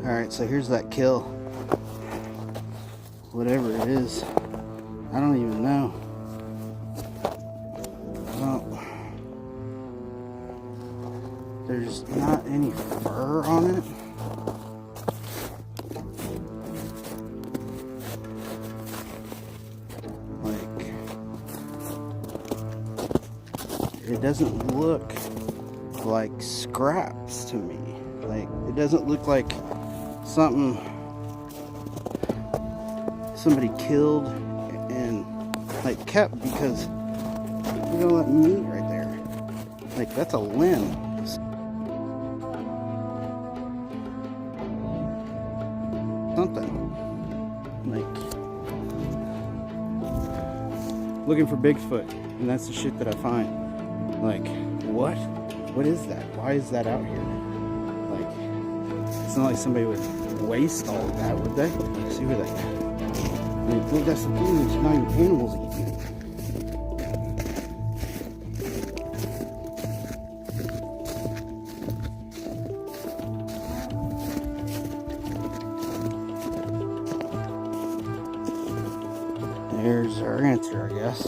Alright, so here's that kill. Whatever it is. I don't even know. Well, there's not any fur on it. Like, it doesn't look like scraps to me. Like, it doesn't look like something somebody killed and like kept, because you know that meat right there, like that's a limb. Something like looking for Bigfoot, and that's the shit that I find. Like, what is that? Why is that out here? Like, it's not like somebody would waste all of that, would they? Let's see where that. I mean, look, that's the thing, there's not even animals eating it. There's our answer, I guess.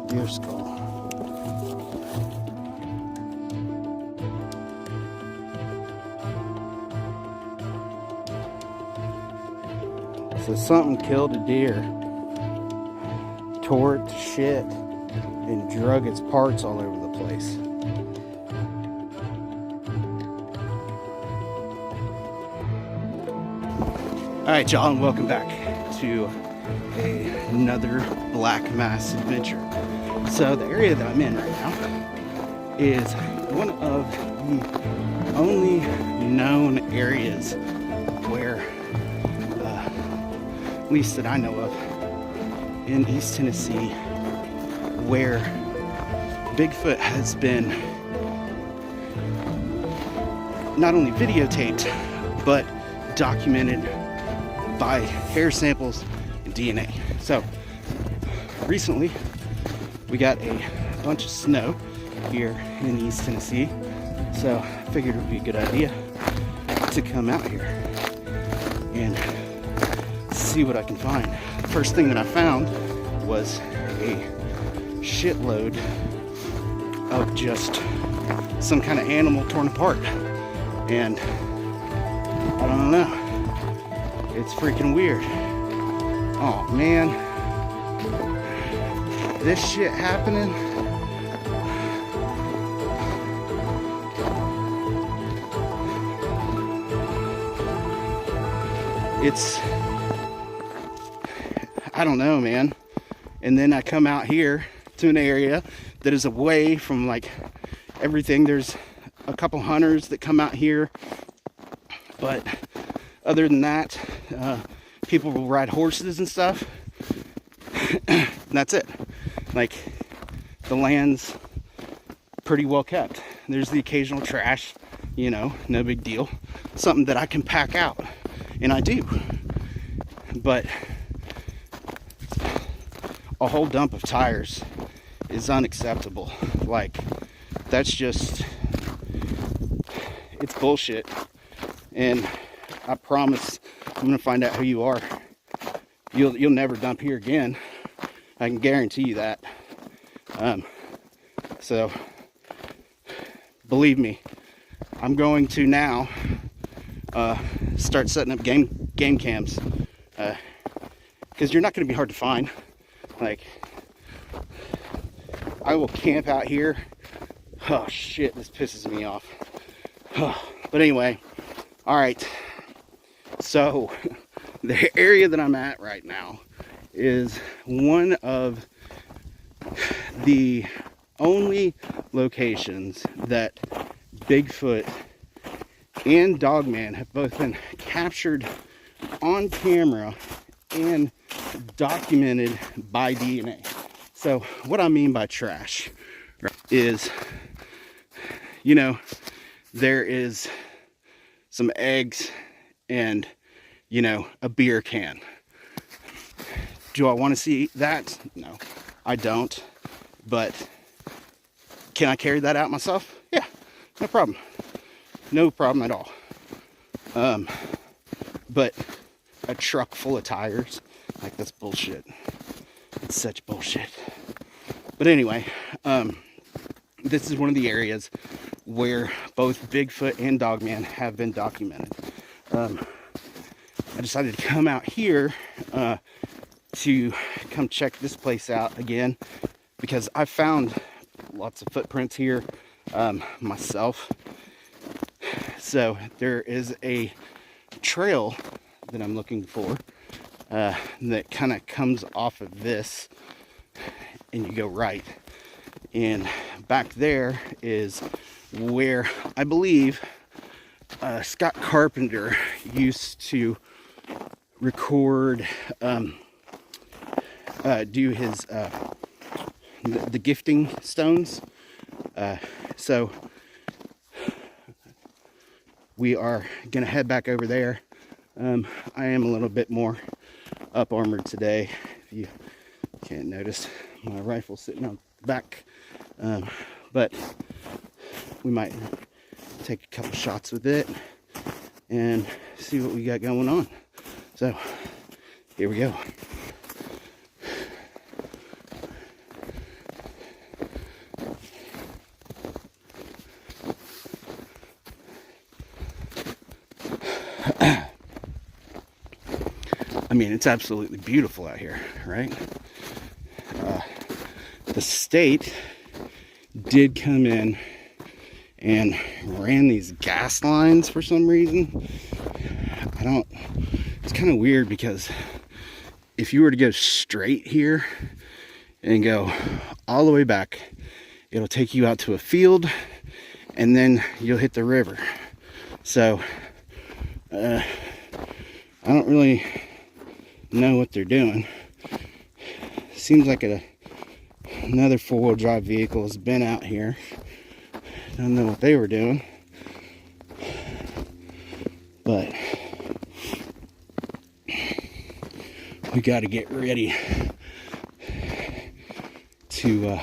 Deer skull. So something killed a deer, tore it to shit, and drug its parts all over the place. Alright, y'all, and welcome back to another Black Mass adventure. So the area that I'm in right now is one of the only known areas where, at least that I know of, in East Tennessee, where Bigfoot has been not only videotaped, but documented by hair samples and DNA. So recently we got a bunch of snow here in East Tennessee, so I figured it would be a good idea to come out here and see what I can find. The first thing that I found was a shitload of just some kind of animal torn apart, and I don't know, it's freaking weird. Oh man, this shit happening. It's, I don't know, man. And then I come out here to an area that is away from like everything. There's a couple hunters that come out here, but other than that, people will ride horses and stuff. And that's it. Like, the land's pretty well kept. There's the occasional trash, you know, no big deal. Something that I can pack out, and I do. But a whole dump of tires is unacceptable. Like, that's just, it's bullshit. And I promise I'm gonna find out who you are. You'll never dump here again. I can guarantee you that. So believe me, I'm going to now start setting up game cams, because you're not going to be hard to find. Like, I will camp out here. Oh shit, this pisses me off. But anyway, all right. So the area that I'm at right now is one of the only locations that Bigfoot and Dogman have both been captured on camera and documented by DNA. So what I mean by trash is, you know, there is some eggs and, you know, a beer can. Do I want to see that? No, I don't. But Can I carry that out myself? Yeah, no problem. No problem at all. But a truck full of tires, like, that's bullshit. It's such bullshit. But anyway, this is one of the areas where both Bigfoot and Dogman have been documented. I decided to come out here to come check this place out again, because I found lots of footprints here myself. So there is a trail that I'm looking for that kind of comes off of this, and you go right, and back there is where I believe Scott Carpenter used to record, do his the gifting stones. So we are gonna head back over there. I am a little bit more up armored today, if you can't notice. My rifle sitting on the back, but we might take a couple shots with it and see what we got going on. So here we go. I mean, it's absolutely beautiful out here, right? The state did come in and ran these gas lines for some reason. It's kind of weird, because if you were to go straight here and go all the way back, it'll take you out to a field, and then you'll hit the river. So I don't really know what they're doing. Seems like another four-wheel drive vehicle has been out here. Don't know what they were doing, but we got to get ready to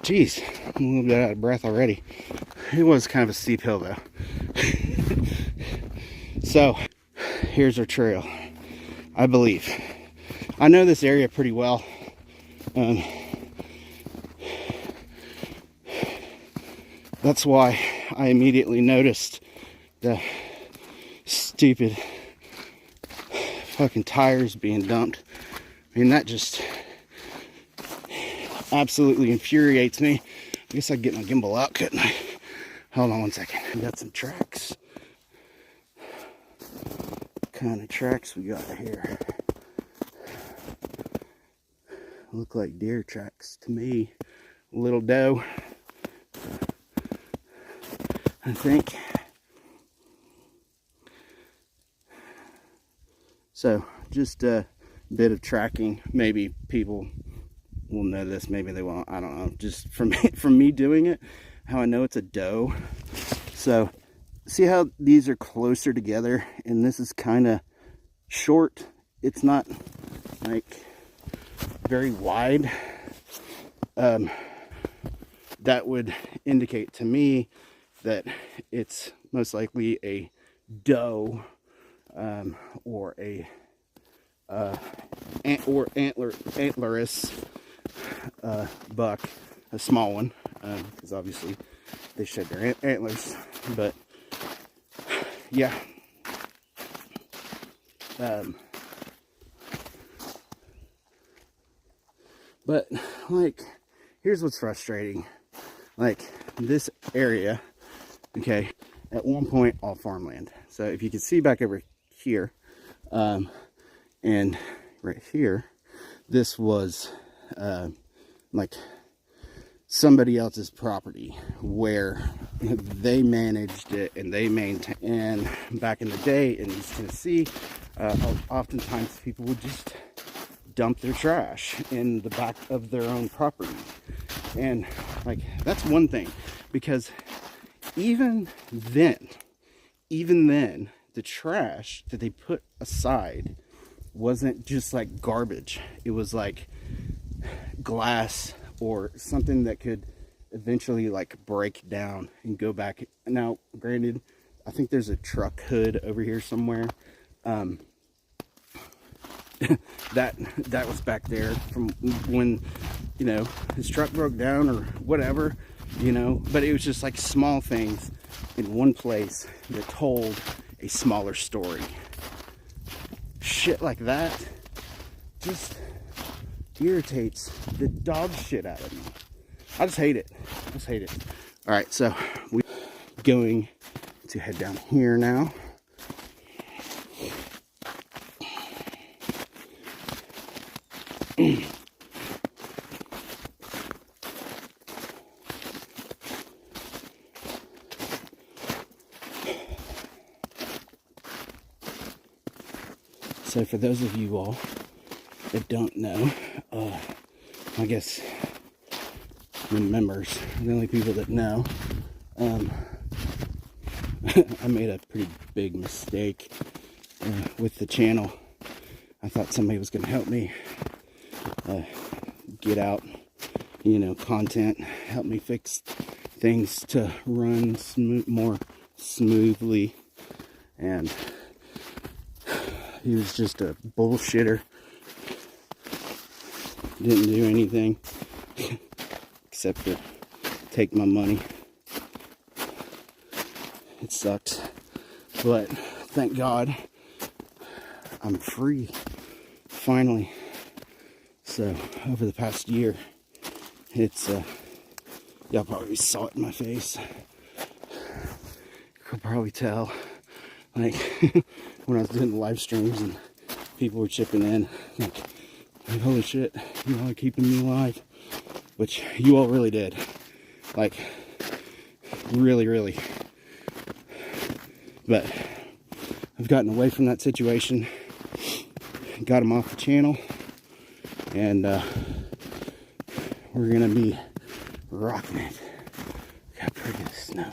geez, I'm a little bit out of breath already. It was kind of a steep hill though. So here's our trail, I believe. I know this area pretty well. That's why I immediately noticed the stupid fucking tires being dumped. I mean, that just absolutely infuriates me. I guess I'd get my gimbal out, couldn't I? Hold on one second. We got some tracks. What kind of tracks we got here? Look like deer tracks to me. Little doe, I think. So just a bit of tracking. Maybe people will know this, maybe they won't, I don't know. Just from me doing it, how I know it's a doe. So see how these are closer together, and this is kind of short. It's not like very wide. That would indicate to me that it's most likely a doe, or a antlerous buck, a small one, because obviously they shed their antlers. But yeah, but like, here's what's frustrating. Like, this area, okay, at one point all farmland. So if you can see back over here, and right here, this was like somebody else's property where they managed it and they maintained. And back in the day in East Tennessee, oftentimes people would just dump their trash in the back of their own property. And like, that's one thing, because even then, the trash that they put aside wasn't just like garbage. It was like glass or something that could eventually like break down and go back. Now, granted, I think there's a truck hood over here somewhere. That was back there from when, you know, his truck broke down or whatever, you know, but it was just like small things in one place that told a smaller story. Shit like that just irritates the dog shit out of me. I just hate it. All right, so we're going to head down here now. So for those of you all that don't know, I guess the members, the only people that know, I made a pretty big mistake with the channel. I thought somebody was going to help me get out, you know, content, help me fix things to run more smoothly, and he was just a bullshitter. Didn't do anything except for take my money. It sucks, but thank God I'm free finally. So over the past year, it's y'all probably saw it in my face. You could probably tell, like when I was doing the live streams and people were chipping in, like holy shit, you all are keeping me alive, which you all really did, like really. But I've gotten away from that situation, got him off the channel, and we're gonna be rocking it. Look how pretty the snow is.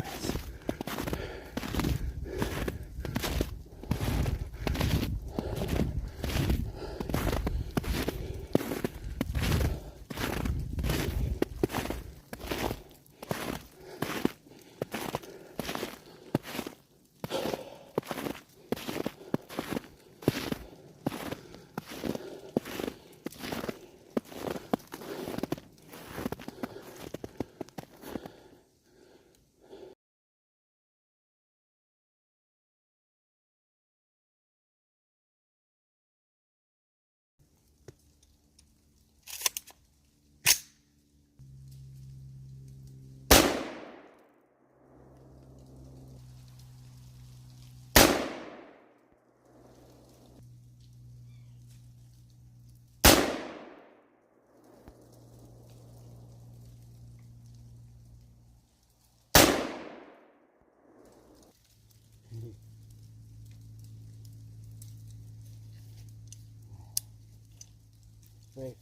Wait.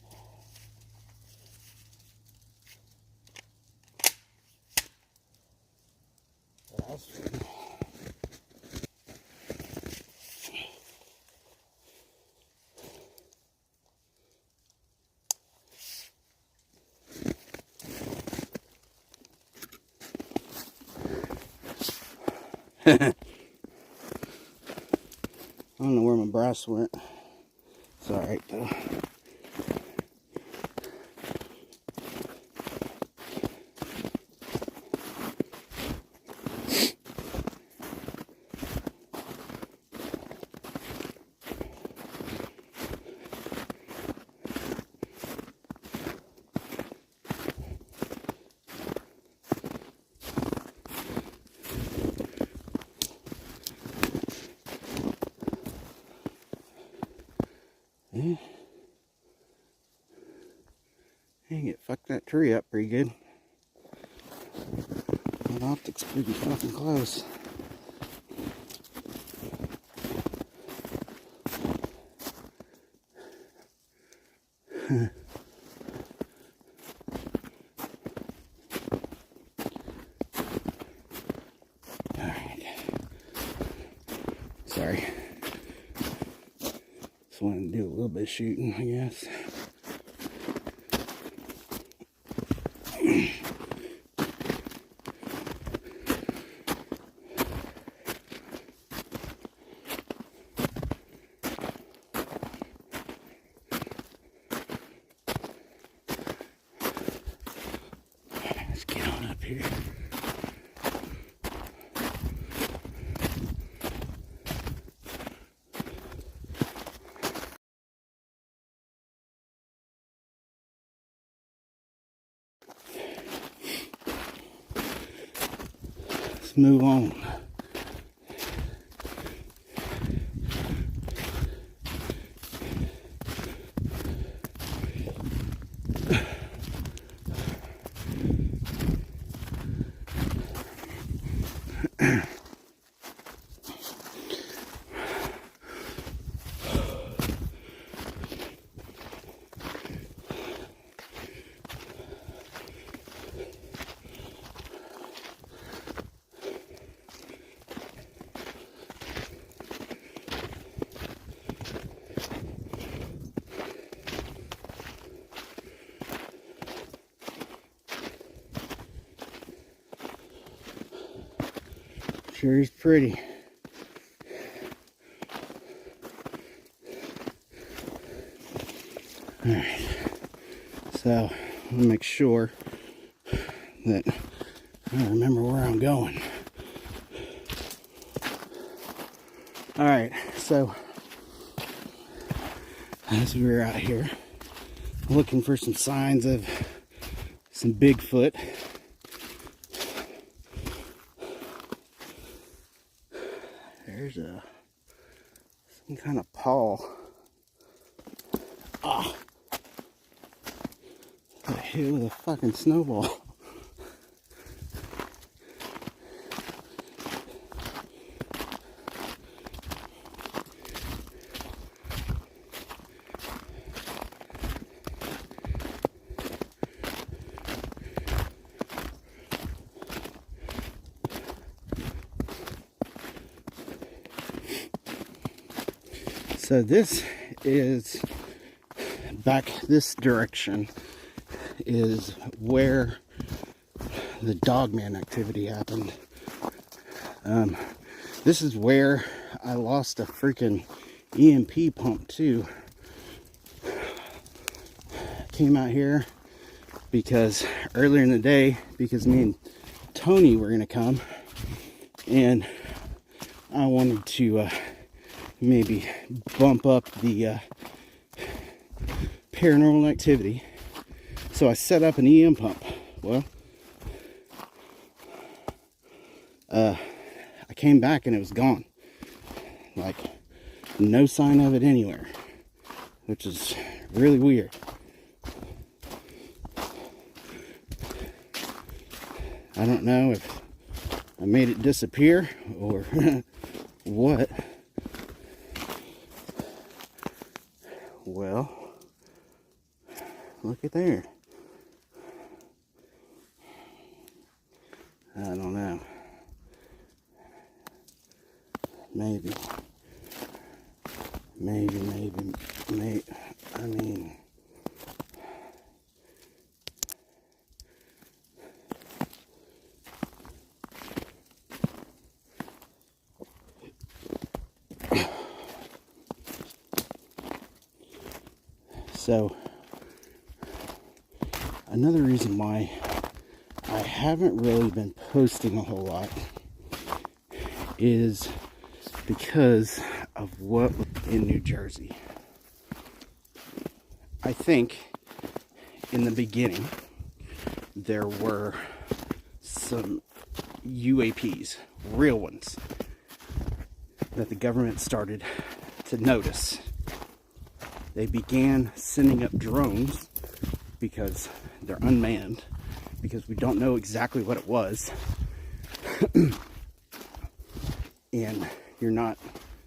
I don't know where my brass went. It's alright though. Yeah. Dang it, fucked that tree up pretty good. That optic's pretty fucking close. Alright. Sorry. Just wanted to do a little bit of shooting, I guess. here. Let's move on. Sure is pretty. Alright, so I'm gonna make sure that I remember where I'm going. Alright, so as we were out here looking for some signs of some Bigfoot, there's some kind of paw. Ah, got hit with a fucking snowball. So this is, back this direction is where the Dogman activity happened. This is where I lost a freaking EMP pump too. Came out here because earlier in the day, because me and Tony were gonna come, and I wanted to maybe bump up the paranormal activity. So I set up an EM pump. Well, I came back and it was gone. Like, no sign of it anywhere, which is really weird. I don't know if I made it disappear or what. Well, look at there. I don't know. Maybe. I mean, so another reason why I haven't really been posting a whole lot is because of what in New Jersey. I think in the beginning there were some UAPs, real ones, that the government started to notice. They began sending up drones because they're unmanned, because we don't know exactly what it was. And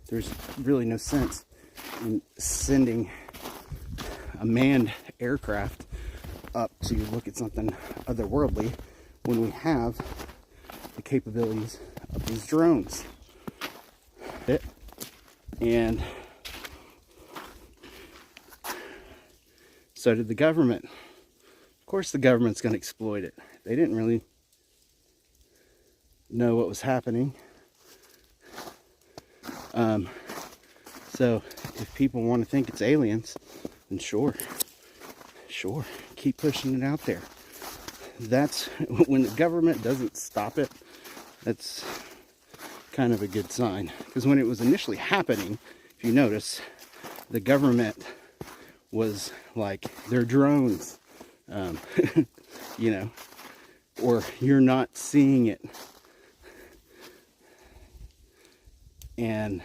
there's really no sense in sending a manned aircraft up to look at something otherworldly when we have the capabilities of these drones. And so did the government. Of course the government's going to exploit it. They didn't really know what was happening. So if people want to think it's aliens, then sure, keep pushing it out there. that's when the government doesn't stop it, that's kind of a good sign. Because when it was initially happening, if you notice, the government was like, they're drones, you know, or you're not seeing it. And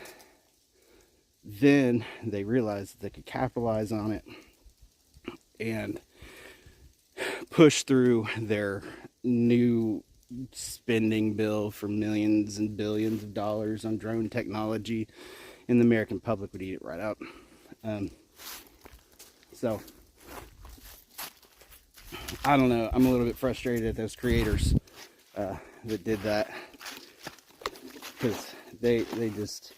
then they realized that they could capitalize on it and push through their new spending bill for millions and billions of dollars on drone technology, and the American public would eat it right up. So I don't know, I'm a little bit frustrated at those creators that did that, because they just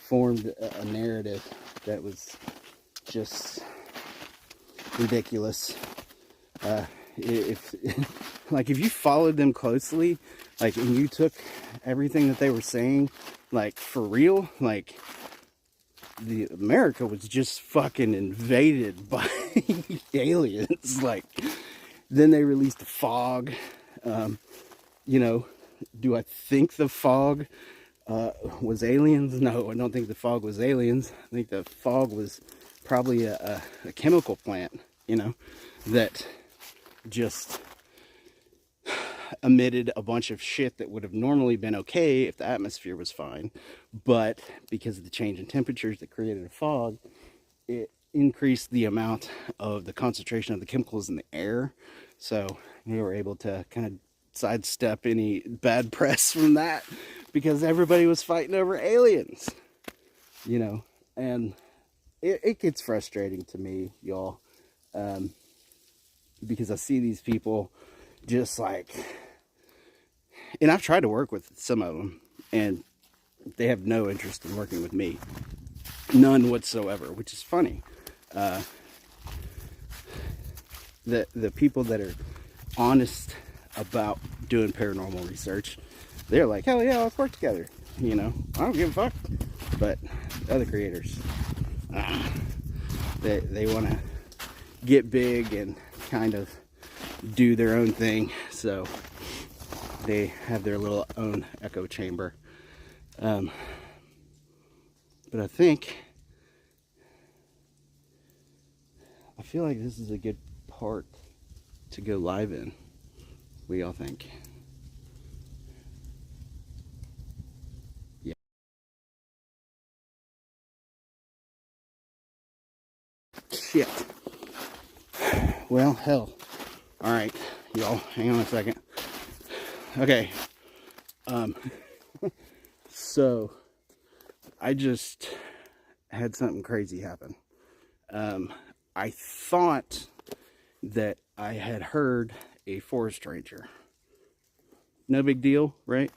formed a narrative that was just ridiculous. If if you followed them closely, like, and you took everything that they were saying, like, for real, like, the America was just fucking invaded by aliens. Like, then they released the fog. You know, do I think the fog was aliens? No, I don't think the fog was aliens. I think the fog was probably a chemical plant, you know, that just emitted a bunch of shit that would have normally been okay if the atmosphere was fine, but because of the change in temperatures that created a fog, it increased the amount of the concentration of the chemicals in the air. So we were able to kind of sidestep any bad press from that, because everybody was fighting over aliens, you know. And it gets frustrating to me, y'all, because I see these people just like, and I've tried to work with some of them, and they have no interest in working with me, none whatsoever, which is funny. The people that are honest about doing paranormal research, they're like, hell yeah, let's work together, you know, I don't give a fuck. But other creators, they want to get big and kind of do their own thing, so they have their little own echo chamber. But I feel like this is a good part to go live in. What do y'all think? Yeah. Shit. Well, hell. Alright, y'all, hang on a second. Okay. So I just had something crazy happen. I thought that I had heard a forest ranger. No big deal, right?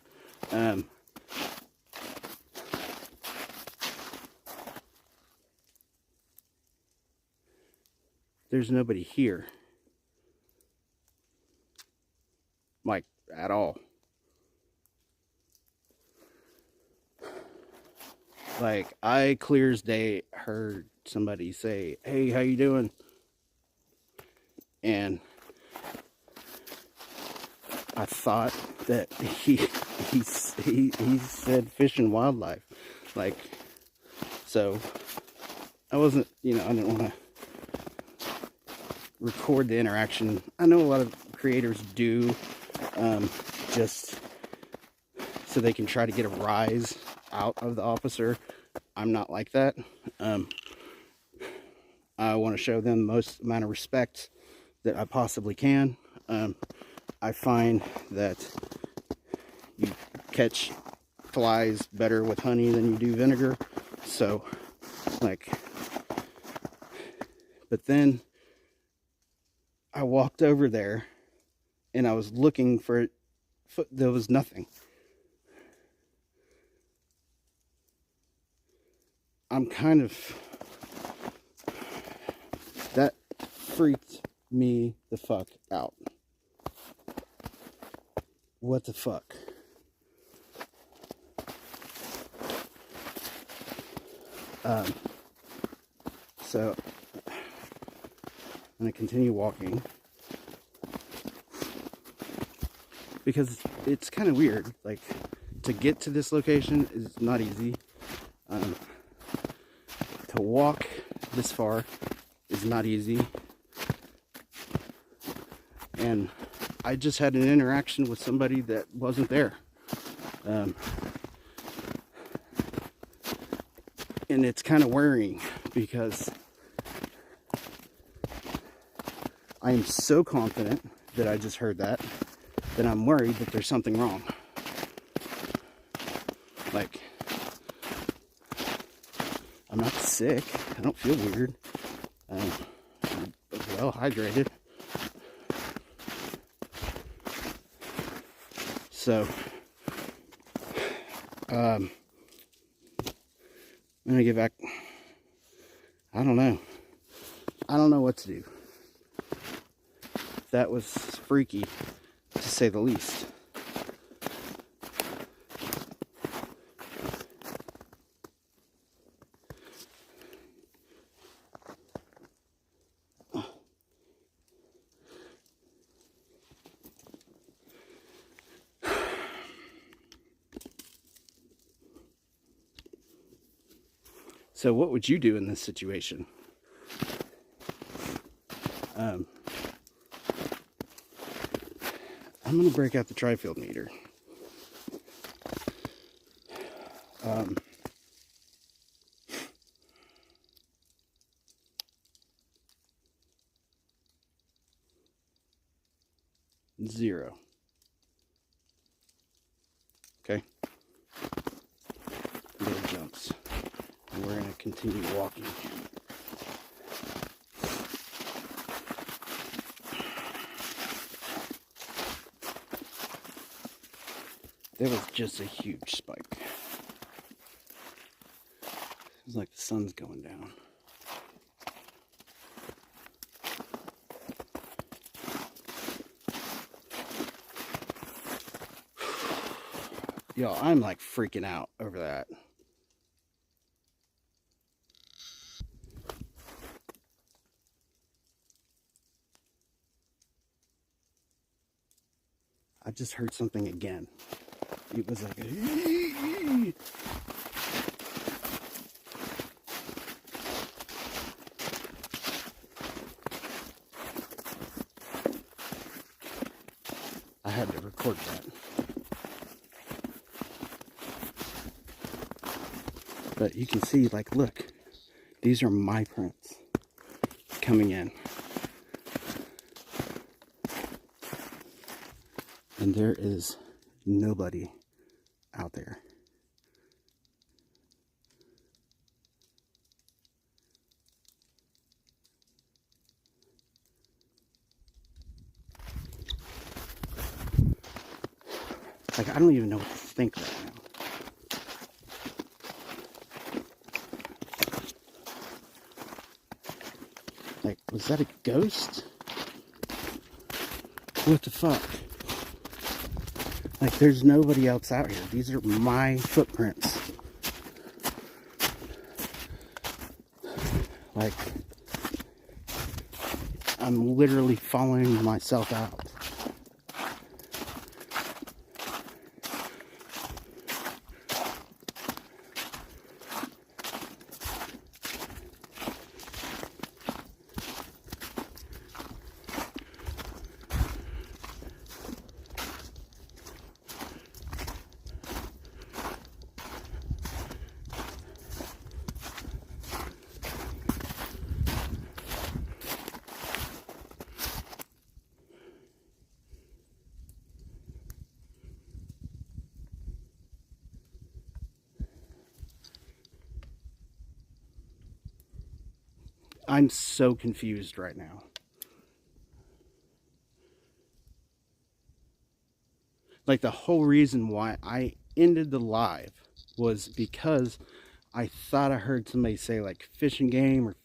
There's nobody here. Like, at all. Like, I clear as day heard somebody say, hey, how you doing? And I thought that he said fish and wildlife. Like, so I wasn't, you know, I didn't want to record the interaction. I know a lot of creators do, just so they can try to get a rise out of the officer. I'm not like that. I want to show them the most amount of respect that I possibly can. I find that you catch flies better with honey than you do vinegar. So, like, but then I walked over there and I was looking for it. There was nothing. I'm kind of, that freaked me the fuck out. What the fuck? So I'm gonna continue walking. because it's kind of weird. Like, to get to this location is not easy. To walk this far is not easy. And I just had an interaction with somebody that wasn't there. And it's kind of worrying because I am so confident that I just heard that I'm worried that there's something wrong. Like, I'm not sick. I don't feel weird. I'm well hydrated. So, I'm gonna get back. I don't know. I don't know what to do. That was freaky, to say the least. So what would you do in this situation? I'm going to break out the tri-field meter. Zero. Okay. Little jumps. And we're going to continue walking. There was just a huge spike. It's like the sun's going down. Yo, I'm like freaking out over that. I just heard something again. It was like a... I had to record that. But you can see, like, look, these are my prints coming in. And there is nobody out there. Like, I don't even know what to think right now. Like, was that a ghost? What the fuck? Like, there's nobody else out here. These are my footprints. Like, I'm literally following myself out. I'm so confused right now. Like, the whole reason why I ended the live was because I thought I heard somebody say, like, fish and game or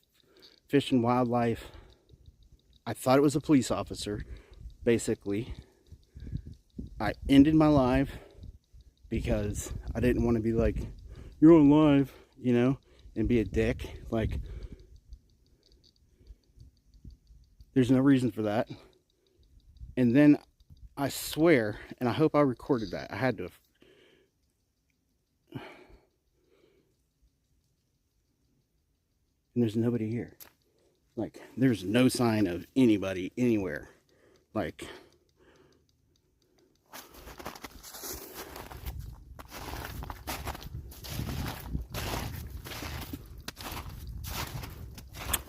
fish and wildlife. I thought it was a police officer, basically. I ended my live because I didn't want to be like, you're on live, you know, and be a dick. Like, there's no reason for that. And then I swear, and I hope I recorded that. I had to have. And there's nobody here. Like, there's no sign of anybody anywhere. Like,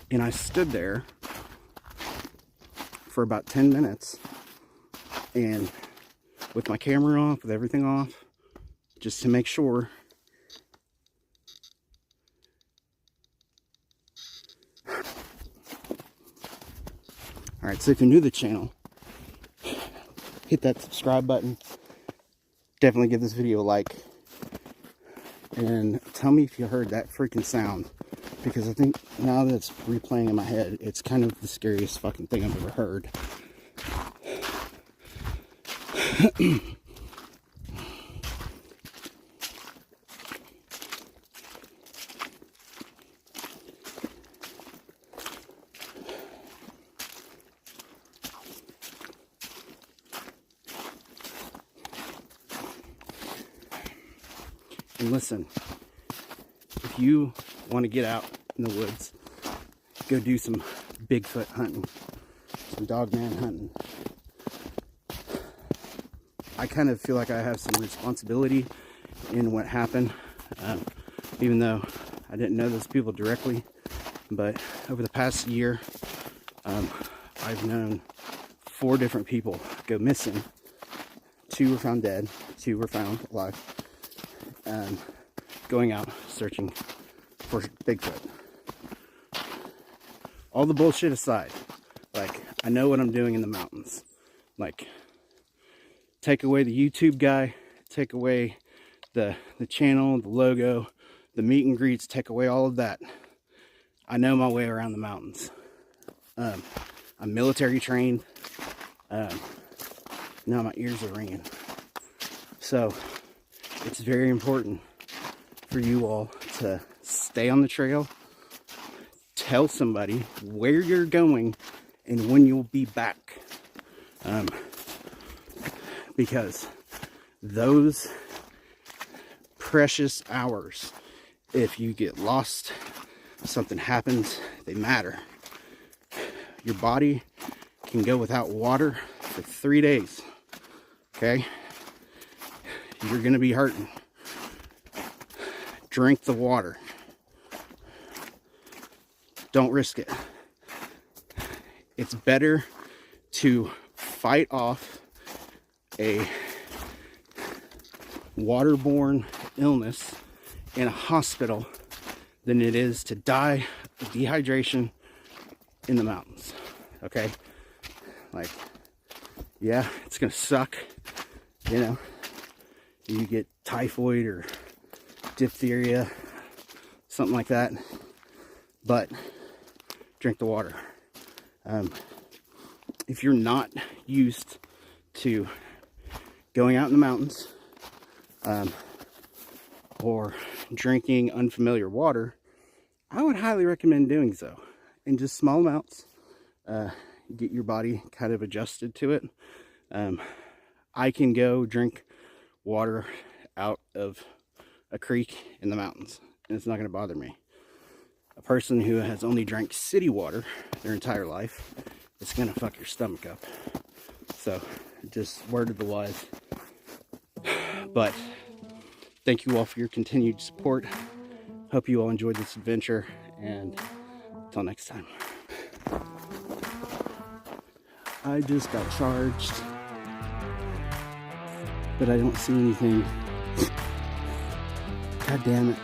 and I stood there for about 10 minutes and with my camera off, with everything off, just to make sure. Alright, so if you're new to the channel, hit that subscribe button. Definitely give this video a like. And tell me if you heard that freaking sound. Because I think now that it's replaying in my head, it's kind of the scariest fucking thing I've ever heard. And listen, if you want to get out in the woods, go do some Bigfoot hunting, some Dogman hunting. I kind of feel like I have some responsibility in what happened, even though I didn't know those people directly. But over the past year, I've known 4 different people go missing. 2 were found dead, 2 were found alive. Going out searching for Bigfoot. All the bullshit aside, like, I know what I'm doing in the mountains. Like, take away the YouTube guy, take away the channel, the logo, the meet and greets, take away all of that. I know my way around the mountains. I'm military trained. Now my ears are ringing. So it's very important for you all to stay on the trail, tell somebody where you're going and when you'll be back, because those precious hours, if you get lost, something happens, they matter. Your body can go without water for 3 days, okay? You're gonna be hurting. Drink the water. Don't risk it. It's better to fight off a waterborne illness in a hospital than it is to die of dehydration in the mountains. Okay? Like, yeah, it's gonna suck, you know. You get typhoid or diphtheria, something like that, but drink the water. If you're not used to going out in the mountains or drinking unfamiliar water, I would highly recommend doing so in just small amounts. Get your body kind of adjusted to it. I can go drink water out of a creek in the mountains and it's not going to bother me. A person who has only drank city water their entire life, it's going to fuck your stomach up. So just word of the wise. But thank you all for your continued support. Hope you all enjoyed this adventure, and until next time. I just got charged, but I don't see anything. God damn it.